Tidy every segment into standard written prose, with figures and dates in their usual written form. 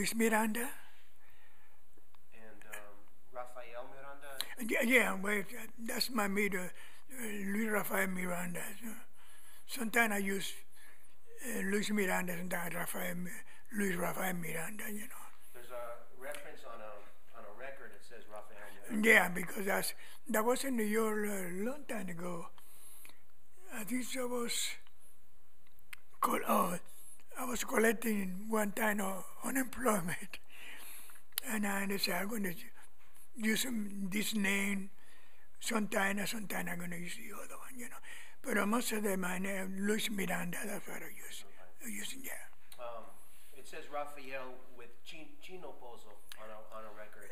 Luis Miranda. And Rafael Miranda? Yeah, well, that's my middle, Luis Rafael Miranda. So sometimes I use Luis Miranda, sometimes Luis Rafael Miranda, you know. There's a reference on a record that says Rafael Miranda. Yeah, because that was in New York a long time ago. I think I was collecting one time of unemployment, and I said I'm going to use this name sometime, and sometime I'm going to use the other one, you know. But most of them, my name Luis Miranda. That's what I use. Okay. Yeah. It says Rafael with Chino Pozo on a record.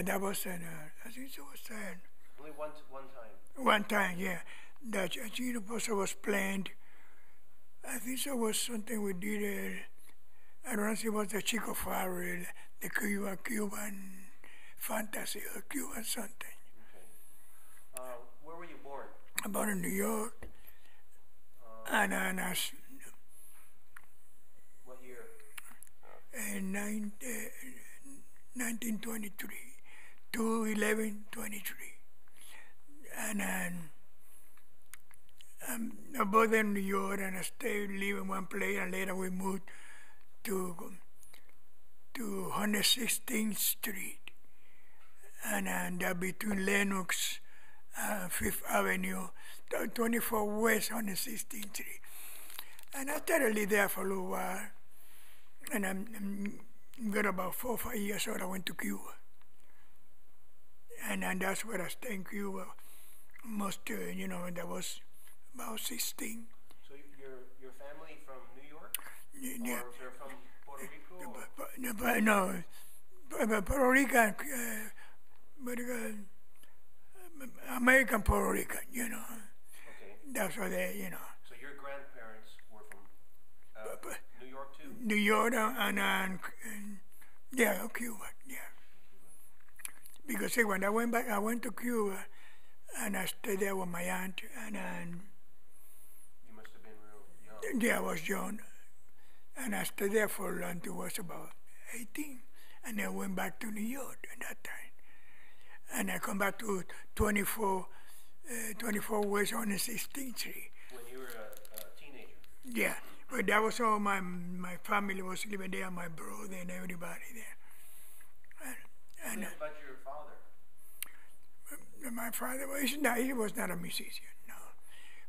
That was I think it was only one time. One time, yeah. That Chino Pozo was planned. I think it was something we did. I don't know if it was the Chico Farrell, the Cuban fantasy or Cuban something. Okay. Where were you born? Born in New York. And what year? In 1923, 2/11/23, and I born in New York, and I stayed living one place, and later we moved to 116th Street, and between Lenox and Fifth Avenue, 24 West 116th Street, and I started living there for a little while, and I'm got about 4 or 5 years old. I went to Cuba, and that's where I stayed in Cuba. Most, that was about 16. So your family from New York? Yeah. Or they're from Puerto Rico? Puerto Rican, American Puerto Rican, you know. Okay. That's what they, you know. So your grandparents were from New York too? New York and Cuba, yeah. Because see, when I went back, I went to Cuba, and I stayed there with my aunt, and you must have been real young. yeah, I was young, and I stayed there for until I was about 18, and then I went back to New York at that time, and I come back to 24 West on the 16th Street. When you were a teenager? Yeah, but that was all my family was living there, my brother and everybody there. And about your father? My father he was not a musician, no.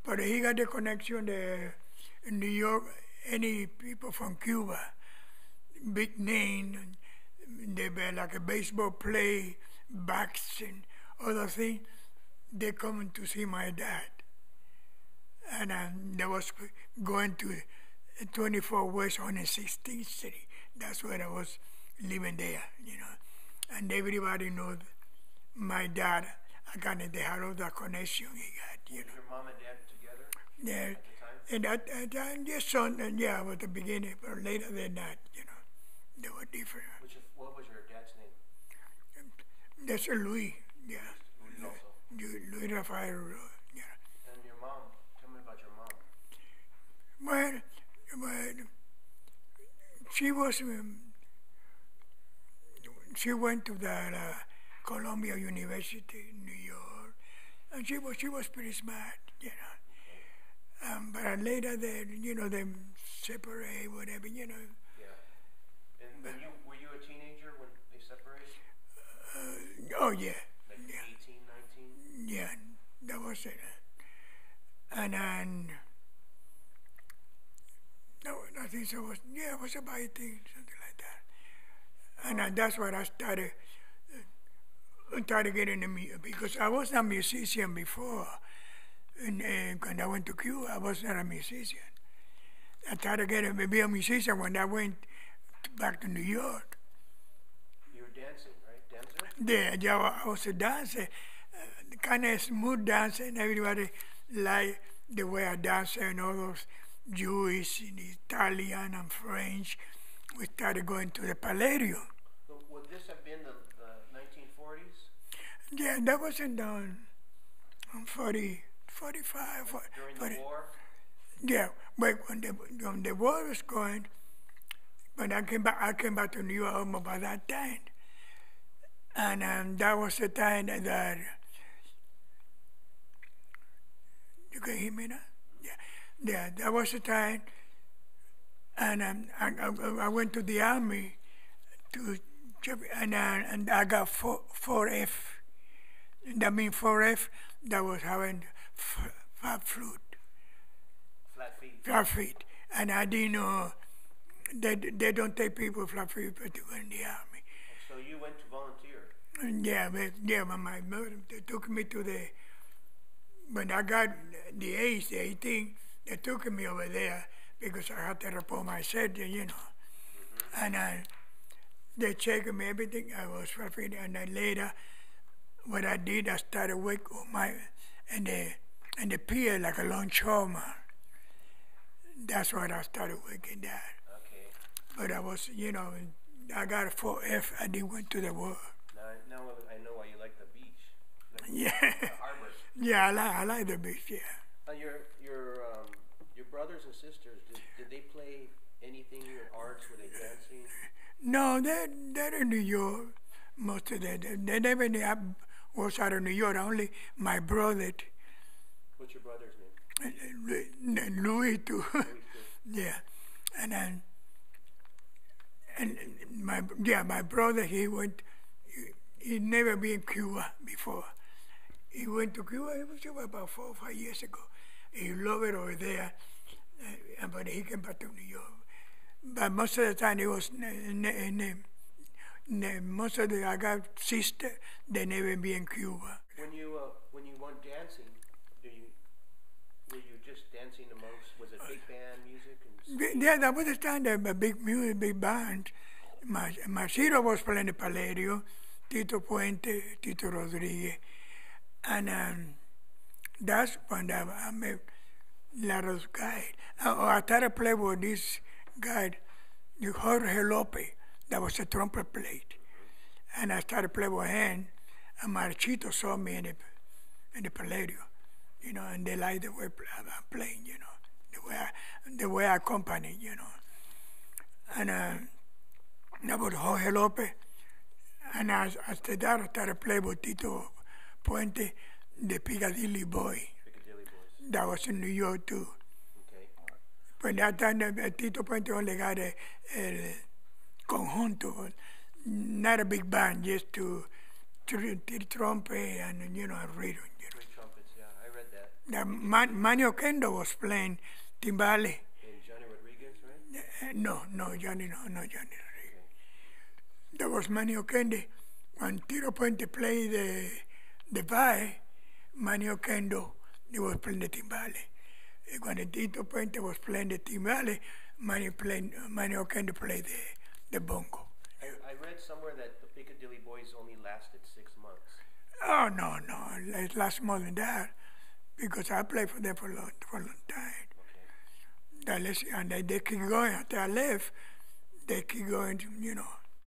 But he got the connection there in New York. Any people from Cuba, big name, they were like a baseball play, backs and other things, they come to see my dad. And they was going to 24 West on the 16th Street. That's where I was living there, you know. And everybody knows my dad. They had all that connection he got, you know. Your mom and dad together? Yeah. At the time? And at time, yes, son, and yeah, at the beginning, but later than that, you know, they were different. What was your dad's name? That's a Louis, yeah. Louis also? Louis Rafael, yeah. And your mom, tell me about your mom. Well, she went to the Columbia University in New York, and she was pretty smart, you know. But later they separate, whatever, you know. Yeah. And were you a teenager when they separated? Oh yeah. Like 18, 19? Yeah, that was it. And no, I think so was it was about 18, something like that. And that's where I started getting into music, because I was not a musician before. And when I went to Cuba, I was not a musician. I started getting to be a musician when I went back to New York. You were dancing, right? Dancer? Yeah, I was a dancer, kind of smooth dancer, and everybody liked the way I danced, and all those Jewish and Italian and French. We started going to the Palladium. So would this have been the 1940s? Yeah, that was in 45. During the war? Yeah, but when the war was going, But I came back to New York almost by that time. And that was the time that you can hear me now? Yeah, that was the time. And I went to the army and I got 4F. That means 4F. That was having flat flute. Flat feet. And I didn't know they don't take people flat feet to go in the army. So you went to volunteer? Yeah, my mother, they took me to when I got the age, the 18, they took me over there because I had to report my surgery, you know. Mm-hmm. And they checked me, everything. I was flat feet. And then later, what I did, I started work on and the pier like a longshoreman. That's what I started working there. Okay. But I was, you know, I got a 4F. I didn't went to the war. Now I know why you like the beach. Yeah. The harbor. Yeah, I like the beach. Yeah. Your brothers and sisters, did they play anything in arts? Were they dancing? No, they're in New York. Most of them. They never was out of New York. Only my brother. What's your brother's name? Louis too. Yeah, and my brother, he never been in Cuba before. He went to Cuba. It was about 4 or 5 years ago. He loved it over there, but he came back to New York. But most of the time, it was most of I got sister. They never been in Cuba. When you went dancing, were you just dancing amongst? Was it big band music? Yeah, that was the time that big music, big band. Machito was playing the Palmieri, Tito Puente, Tito Rodriguez, and that's when I met a lot of guys. I started playing with this guy, Jorge Lopez, that was a trumpet player. And I started playing with him, and Machito saw me in the Palmieri, you know, and they liked the way I'm playing, you know, the way I accompany, you know. And that was Jorge Lopez. And after that, I started playing with Tito Puente, the Piccadilly Boy. Piccadilly Boys. That was in New York too. Okay. But that time, Tito Puente only got a conjunto, not a big band, just to trumpet and, you know, rhythm. You know. Three trumpets, yeah, I read that. Manny Oquendo was playing timbale. And Johnny Rodriguez, right? No, Johnny Rodriguez. Okay. There was Manny Oquendo. When Tito Puente played the violin, Manny Oquendo, he was playing the timbale. When Tito Puente was playing the timbale, Manny Oquendo played the bongo. I read somewhere that the Piccadilly Boys only lasted 6 months. Oh, no, it lasted more than that, because I played for them for a long time. Okay. And they keep going. After I left, they keep going, you know.